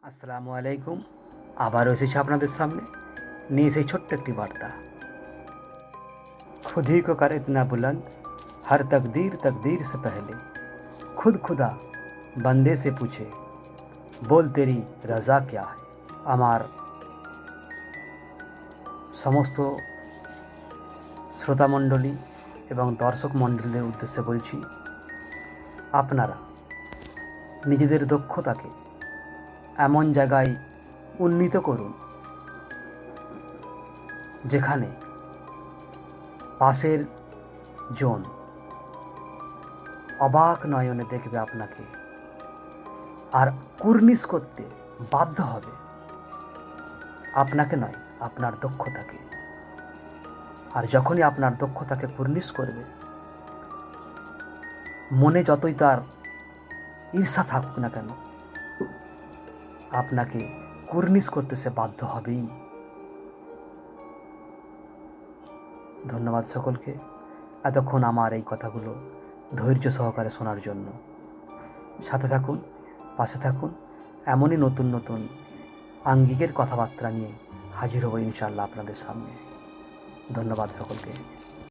আসসালামু আলাইকুম। আবারও এসেছি আপনাদের সামনে নিয়ে সেই ছোট্ট একটি বার্তা। खुद ही को कर इतना बुलंद हर तकदीर तकदीर से पहले खुद खुदा बंदे से पूछे बोल तेरी रज़ा क्या है। আমার সমস্ত শ্রোতামণ্ডলী এবং দর্শক মণ্ডলীদের উদ্দেশ্যে বলছি, আপনারা নিজেদের দক্ষতাকে এমন জায়গায় উন্নীত করুন যেখানে পাশের জন অবাক নয়নে দেখবে আপনাকে আর কুর্নিশ করতে বাধ্য হবে, আপনাকে নয় আপনার দক্ষতাকে। আর যখনই আপনার দক্ষতাকে কুর্নিশ করবে, মনে যতই তার ঈর্ষা থাকুক না কেন, আপনাকে কুর্নিশ করতে সে বাধ্য হবেই। ধন্যবাদ সকলকে এতক্ষণ আমার এই কথাগুলো ধৈর্য সহকারে শোনার জন্য। সাথে থাকুন, পাশে থাকুন, এমনই নতুন নতুন আঙ্গিকের কথাবার্তা নিয়ে হাজির হব ইনশাআল্লাহ আপনাদের সামনে। ধন্যবাদ সকলকে।